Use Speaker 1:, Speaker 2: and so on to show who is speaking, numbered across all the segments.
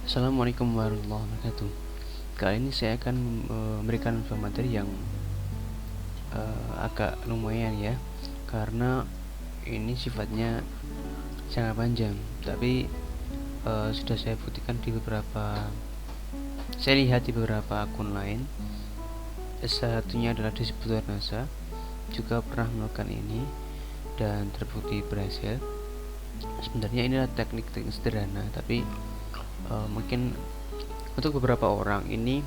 Speaker 1: Assalamualaikum warahmatullahi wabarakatuh. Kali ini saya akan memberikan materi yang agak lumayan ya, karena ini sifatnya sangat panjang. Tapi sudah saya buktikan saya lihat di beberapa akun lain. Satunya adalah distributor NASA juga pernah melakukan ini dan terbukti berhasil. Sebenarnya ini adalah teknik sederhana, tapi mungkin untuk beberapa orang ini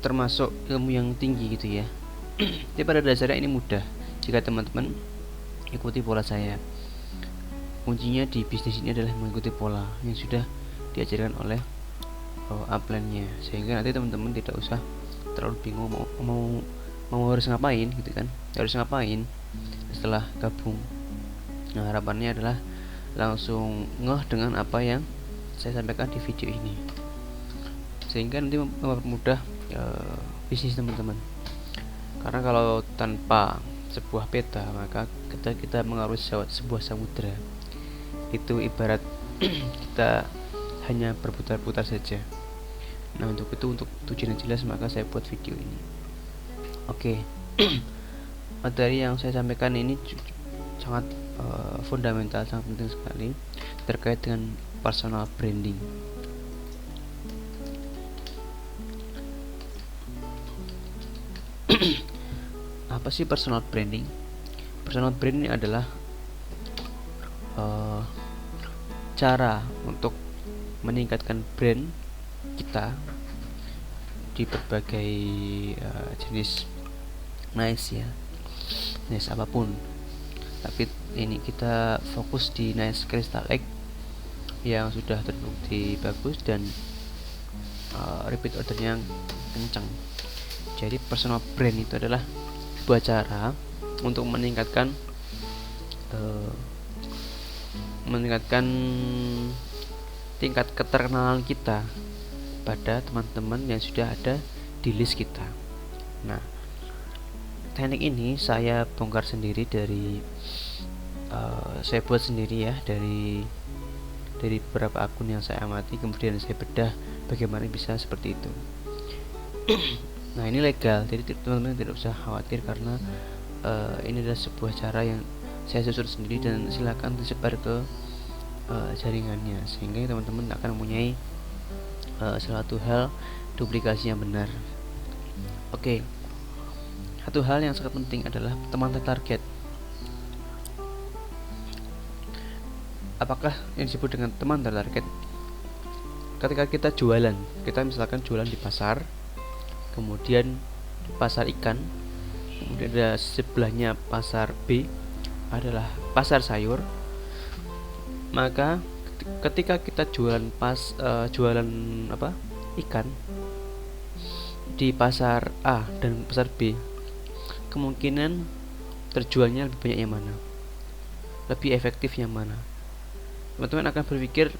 Speaker 1: termasuk ilmu yang tinggi gitu ya. Jadi pada dasarnya ini mudah jika teman-teman ikuti pola saya. Kuncinya di bisnis ini adalah mengikuti pola yang sudah diajarkan oleh upline-nya, sehingga nanti teman-teman tidak usah terlalu bingung mau harus ngapain gitu kan, harus ngapain setelah gabung. Nah, harapannya adalah langsung ngeh dengan apa yang saya sampaikan di video ini, sehingga nanti mempermudah bisnis teman-teman. Karena kalau tanpa sebuah peta, maka kita mengarungi sebuah samudra. Itu ibarat kita hanya berputar-putar saja. Nah, untuk tujuan yang jelas, maka saya buat video ini. Oke. Materi yang saya sampaikan ini sangat fundamental, sangat penting sekali terkait dengan personal branding. Apa sih personal branding? Personal branding adalah cara untuk meningkatkan brand kita di berbagai jenis nice ya, nice apapun. Tapi ini kita fokus di nice Crystal Egg yang sudah terbukti bagus dan repeat ordernya kencang. Jadi personal brand itu adalah sebuah cara untuk meningkatkan tingkat keterkenalan kita pada teman-teman yang sudah ada di list kita. Nah, teknik ini saya bongkar sendiri saya buat sendiri ya, dari beberapa akun yang saya amati, kemudian saya bedah bagaimana bisa seperti itu. Nah, ini legal, jadi teman-teman tidak usah khawatir karena ini adalah sebuah cara yang saya susun sendiri dan silakan disebar ke jaringannya, sehingga teman-teman akan mempunyai suatu hal duplikasi yang benar. Oke. Satu hal yang sangat penting adalah teman target. Apakah yang disebut dengan teman target? Ketika kita jualan, kita misalkan jualan di pasar, kemudian di pasar ikan, kemudian ada sebelahnya pasar B adalah pasar sayur. Maka ketika kita jualan ikan di pasar A dan pasar B, kemungkinan terjualnya lebih banyak yang mana, lebih efektif yang mana. Teman-teman akan berpikir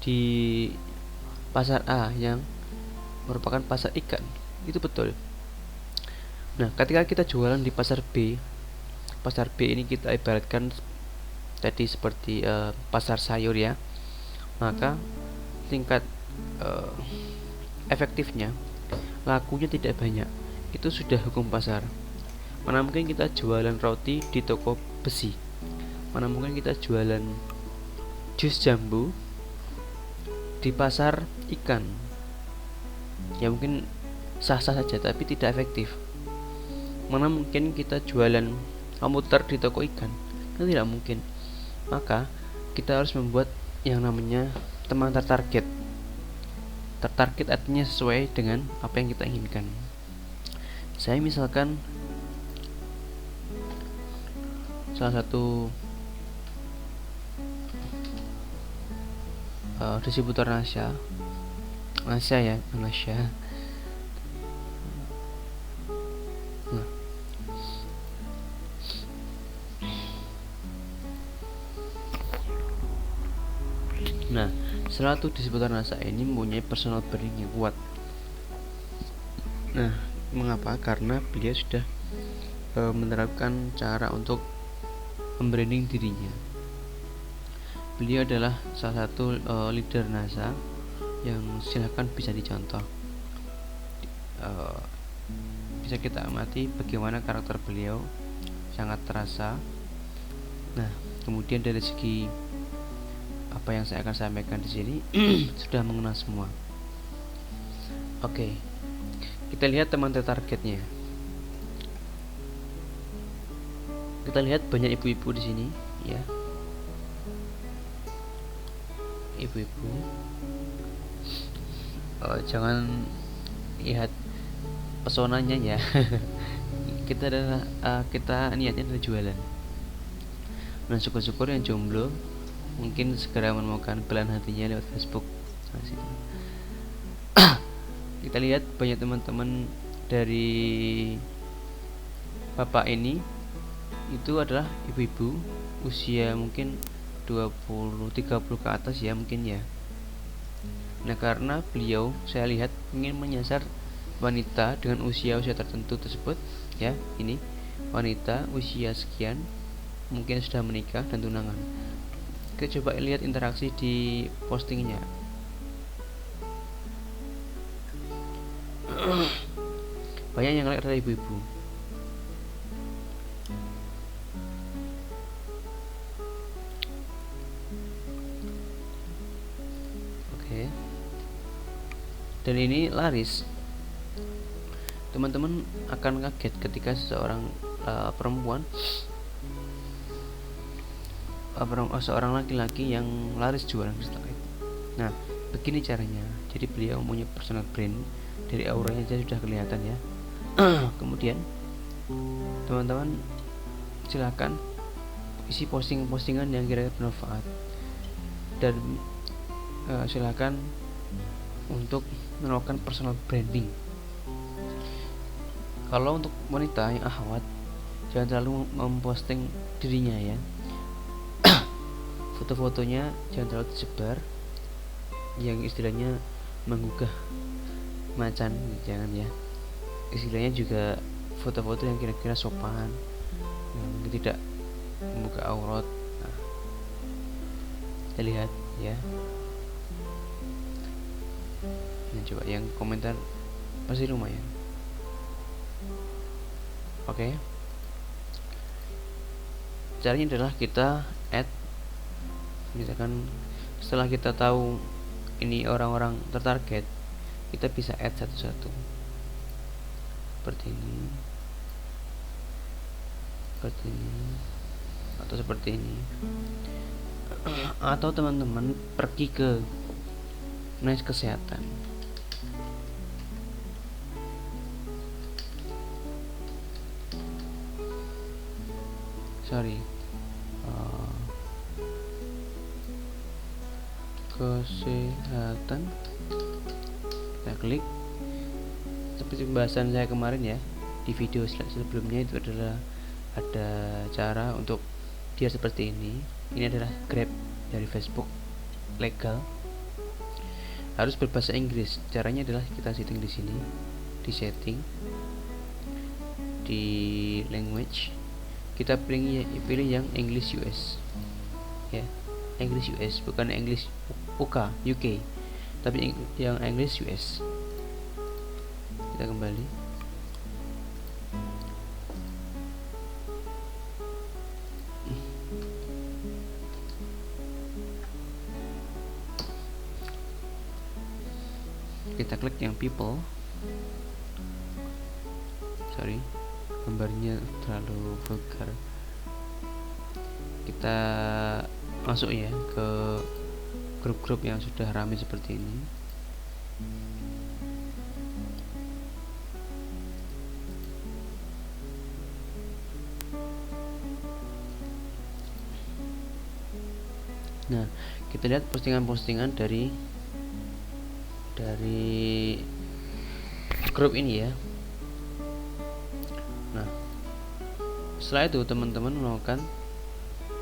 Speaker 1: di pasar A yang merupakan pasar ikan itu betul. Nah, ketika kita jualan di pasar B ini kita ibaratkan tadi seperti pasar sayur ya, maka tingkat efektifnya, lakunya tidak banyak. Itu sudah hukum pasar. Mana mungkin kita jualan roti di toko besi, mana mungkin kita jualan jus jambu di pasar ikan, ya mungkin sah-sah saja tapi tidak efektif. Mana mungkin kita jualan komputer di toko ikan, itu tidak mungkin. Maka kita harus membuat yang namanya teman tertarget. Tertarget artinya sesuai dengan apa yang kita inginkan. Saya misalkan salah satu distributor Nasya. Nah, Nah, salah satu distributor NASA ini mempunyai personal branding yang kuat. Nah, mengapa? Karena beliau sudah menerapkan cara untuk membranding dirinya. Beliau adalah salah satu leader NASA yang silahkan bisa dicontoh. Bisa kita amati bagaimana karakter beliau sangat terasa. Nah, kemudian dari segi apa yang saya akan sampaikan di sini sudah mengenal semua. Oke, kita lihat teman targetnya. Kita lihat banyak ibu-ibu di sini, ya. Ibu-ibu, jangan lihat pesonanya ya. Kita niatnya adalah jualan. Nah, syukur-syukur yang jomblo mungkin segera menemukan belahan hatinya lewat Facebook. Kita lihat banyak teman-teman dari bapak ini itu adalah ibu-ibu usia mungkin 20-30 ke atas ya mungkin ya. Nah, karena beliau saya lihat ingin menyasar wanita dengan usia-usia tertentu tersebut ya. Ini wanita usia sekian mungkin sudah menikah dan tunangan. Kita coba lihat interaksi di postingnya. Banyak yang like adalah ibu-ibu. Oke. Dan ini laris. Teman-teman akan kaget ketika seseorang perempuan seorang laki-laki yang laris jualan kristal itu. Nah, begini caranya. Jadi beliau punya personal brand, dari auranya saja sudah kelihatan ya. Kemudian teman-teman silakan isi postingan yang kira-kira bermanfaat dan silakan untuk melakukan personal branding. Kalau untuk wanita yang ahwat, jangan terlalu memposting dirinya ya. Foto-fotonya jangan terlalu disebar yang istilahnya menggugah macan, jangan ya. Istilahnya juga foto-foto yang kira-kira sopan, yang tidak membuka aurat. Nah, kita lihat ya. Nah, coba yang komentar pasti lumayan. Oke. Caranya adalah kita add, misalkan setelah kita tahu ini orang-orang tertarget, kita bisa add satu-satu seperti ini, atau seperti ini. Atau teman-teman pergi ke dinas kesehatan. Kesehatan, kita klik. Seperti pembahasan saya kemarin ya di video sebelumnya, itu adalah ada cara untuk dia seperti ini. Ini adalah Grab dari Facebook, legal, harus berbahasa Inggris. Caranya adalah kita setting di sini, di setting, di language, kita pilih yang English US ya, English US, bukan English UK, tapi yang English US. Kita kembali. Kita klik yang people. Sorry, gambarnya terlalu vulgar. Kita masuk ya ke grup-grup yang sudah ramai seperti ini. Nah, kita lihat postingan-postingan dari grup ini ya. Nah, setelah itu teman-teman melakukan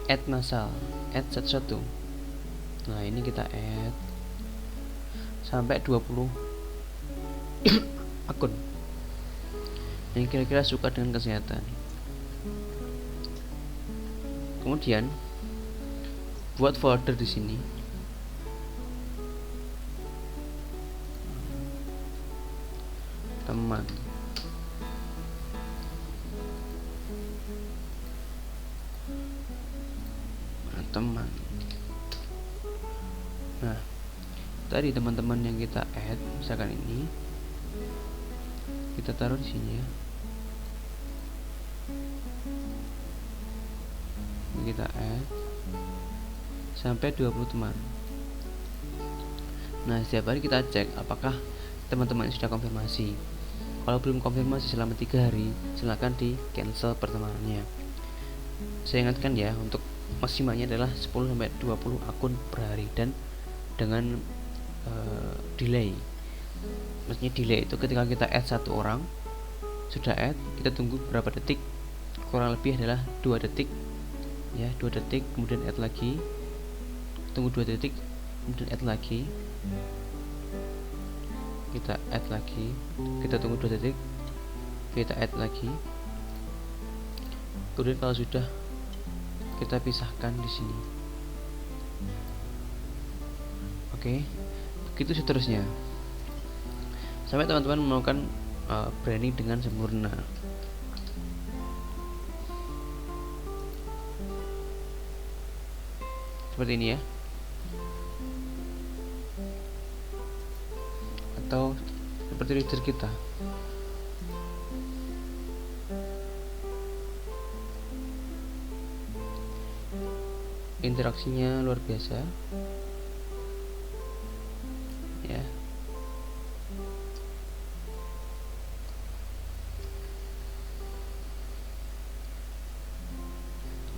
Speaker 1: add massal, add satu-satu. Nah, ini kita add sampai 20 akun yang kira-kira suka dengan kesehatan. Kemudian buat folder di sini. Teman. Teman. Nah, tadi teman-teman yang kita add, misalkan ini kita taruh di sini ya. Kita add sampai 20 teman. Nah, setiap hari kita cek apakah teman-teman sudah konfirmasi. Kalau belum konfirmasi selama 3 hari, silahkan di cancel pertemanannya. Saya ingatkan ya, untuk maksimalnya adalah 10-20 akun per hari, dan dengan delay. Maksudnya delay itu ketika kita add satu orang, sudah add, kita tunggu berapa detik, kurang lebih adalah 2 detik ya, 2 detik, kemudian add lagi, tunggu 2 detik, kemudian add lagi, kita add lagi, kita tunggu 2 detik, kita add lagi, kemudian kalau sudah, kita pisahkan di sini. Oke, begitu seterusnya sampai teman-teman melakukan branding dengan sempurna. Seperti ini ya, atau seperti reader kita. Interaksinya luar biasa ya.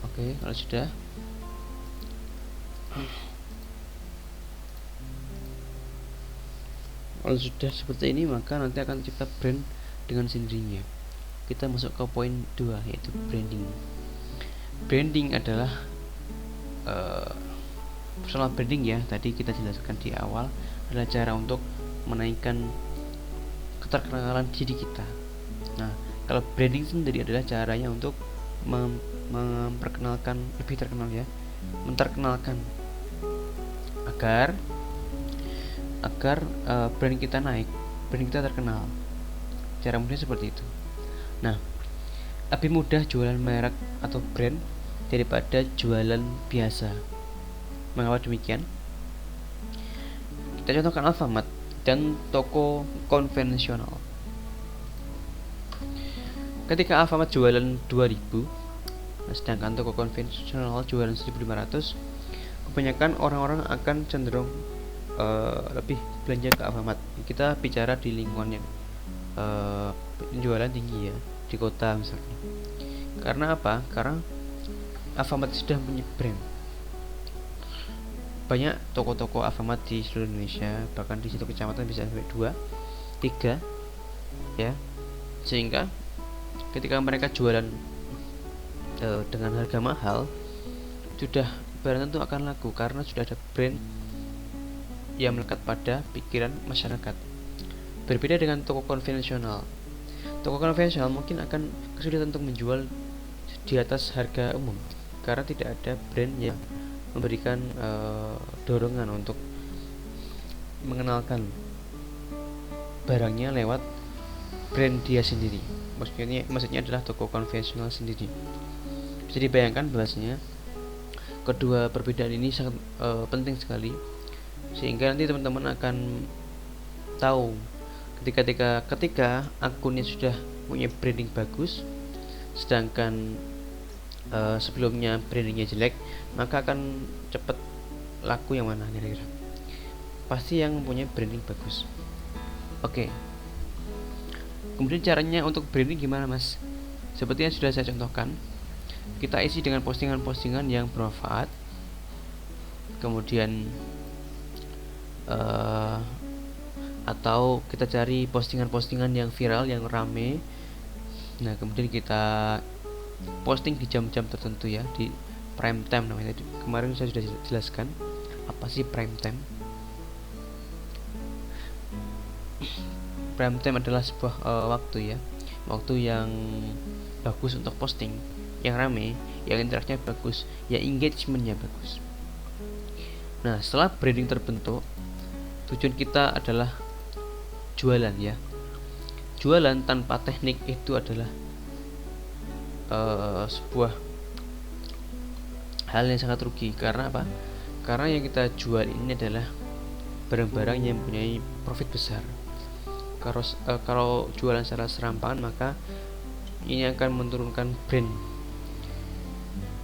Speaker 1: Oke, kalau sudah seperti ini, maka nanti akan cipta brand dengan sendirinya. Kita masuk ke poin 2, yaitu branding. Branding adalah soal branding ya, tadi kita jelaskan di awal, adalah cara untuk menaikkan keterkenalan diri kita. Nah, kalau branding sendiri adalah caranya untuk memperkenalkan, lebih terkenal ya, menterkenalkan agar brand kita naik, brand kita terkenal. Cara mudah seperti itu. Nah, lebih mudah jualan merek atau brand daripada jualan biasa. Mengapa demikian? Kita contohkan Alfamart dan toko konvensional. Ketika Alfamart jualan 2000, sedangkan toko konvensional jualan 1500, kebanyakan orang-orang akan cenderung lebih belanja ke Alfamart. Kita bicara di lingkungan yang penjualan tinggi ya, di kota misalnya. Karena apa? Karena Alfamart sudah punya brand. Banyak toko-toko Alfamart di seluruh Indonesia, bahkan di satu kecamatan bisa sampai 2, 3 ya. Sehingga ketika mereka jualan dengan harga mahal, sudah barang tentu akan laku karena sudah ada brand yang melekat pada pikiran masyarakat. Berbeda dengan toko konvensional. Toko konvensional mungkin akan kesulitan untuk menjual di atas harga umum karena tidak ada brand yang memberikan dorongan untuk mengenalkan barangnya lewat brand dia sendiri. Maksudnya adalah toko konvensional sendiri. Bisa dibayangkan bahwasanya kedua perbedaan ini sangat penting sekali, sehingga nanti teman-teman akan tahu ketika akunnya sudah punya branding bagus, sedangkan sebelumnya brandingnya jelek, maka akan cepat laku yang mana kira-kira? Pasti yang mempunyai branding bagus. Oke. Kemudian caranya untuk branding gimana, Mas? Seperti yang sudah saya contohkan, kita isi dengan postingan-postingan yang bermanfaat. Kemudian atau kita cari postingan-postingan yang viral, yang rame. Nah, kemudian kita posting di jam-jam tertentu ya, di prime time namanya. Kemarin saya sudah jelaskan apa sih prime time. Prime time adalah sebuah waktu ya, waktu yang bagus untuk posting, yang rame, yang interaksinya bagus, yang engagementnya bagus. Nah, setelah branding terbentuk, tujuan kita adalah jualan ya. Jualan tanpa teknik itu adalah sebuah hal yang sangat rugi. Karena apa? Karena yang kita jual ini adalah barang-barang yang mempunyai profit besar. Kalau jualan secara serampangan, maka ini akan menurunkan brand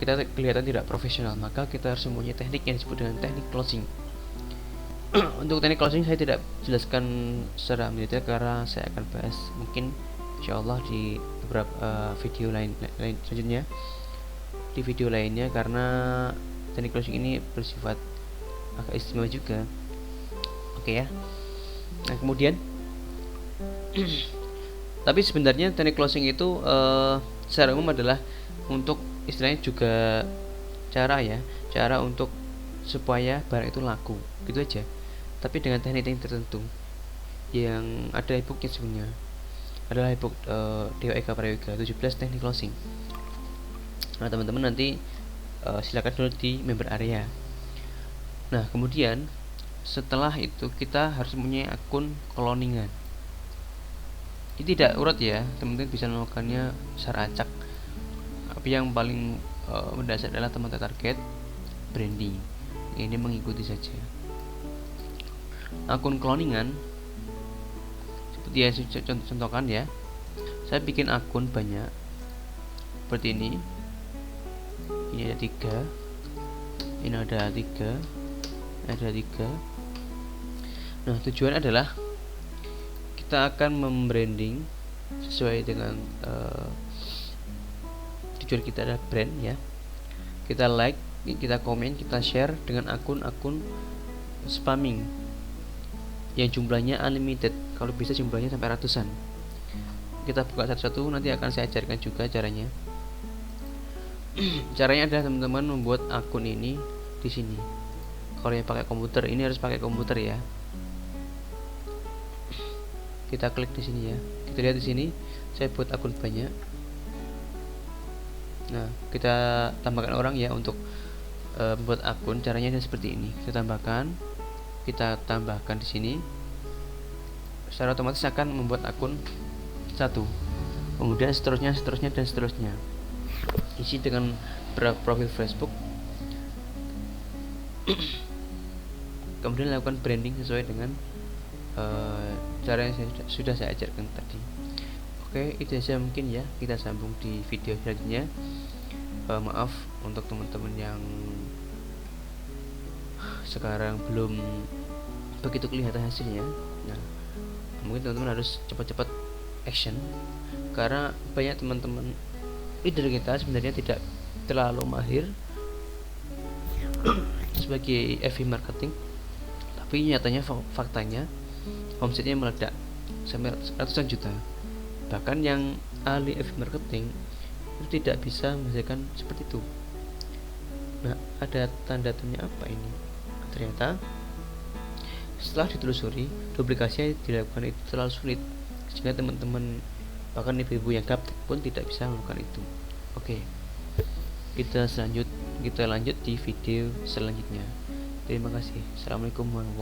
Speaker 1: kita, kelihatan tidak profesional. Maka kita harus mempunyai teknik yang disebut dengan teknik closing. Untuk teknik closing saya tidak jelaskan secara mendetail karena saya akan bahas mungkin insyaallah di beberapa video lain selanjutnya, di video lainnya, karena teknik closing ini bersifat agak istimewa juga. Oke ya. Nah, kemudian tapi sebenarnya teknik closing itu secara umum adalah untuk istilahnya juga cara untuk supaya barang itu laku, gitu aja. Tapi dengan teknik tertentu yang ada e-booknya sebenarnya adalah e-book Dewa Eka Prayoga 17 teknik closing. Nah, teman-teman nanti silakan download di member area. Nah, kemudian setelah itu kita harus mempunyai akun cloningan. Ini tidak urut ya, teman-teman bisa melakukannya secara acak. Tapi yang paling mendasar adalah teman-teman target branding. Ini mengikuti saja. Akun cloningan seperti yang saya contohkan ya. Saya bikin akun banyak seperti ini. Ini ada 3, ini ada 3, ada 3. Nah, tujuan adalah kita akan membranding sesuai dengan tujuan kita adalah brand ya. Kita like, kita komen, kita share dengan akun-akun spamming yang jumlahnya unlimited. Kalau bisa jumlahnya sampai ratusan. Kita buka satu-satu, nanti akan saya ajarkan juga caranya. Caranya adalah teman-teman membuat akun ini di sini. Kalau yang pakai komputer, ini harus pakai komputer ya. Kita klik di sini ya. Kita lihat di sini, saya buat akun banyak. Nah, kita tambahkan orang ya untuk membuat akun. Caranya adalah seperti ini. Kita tambahkan di sini. Secara otomatis akan membuat akun satu. Kemudian seterusnya dan seterusnya. Isi dengan profil Facebook. Kemudian lakukan branding sesuai dengan cara yang sudah saya ajarkan tadi. Oke, itu saja mungkin ya. Kita sambung di video selanjutnya. Maaf untuk teman-teman yang sekarang belum begitu kelihatan hasilnya. Nah, mungkin teman-teman harus cepat-cepat action, karena banyak teman-teman leader kita sebenarnya tidak terlalu mahir sebagai FB marketing, tapi nyatanya faktanya omsetnya meledak sampai ratusan juta. Bahkan yang ahli FB marketing itu tidak bisa menghasilkan seperti itu. Nah, ada tanda-tandanya apa ini? Ternyata setelah ditelusuri, duplikasinya dilakukan itu terlalu sulit, sehingga teman-teman bahkan ibu-ibu yang gaptek pun tidak bisa melakukan itu. Oke, kita lanjut di video selanjutnya. Terima kasih. Assalamualaikum warahmatullahi wabarakatuh.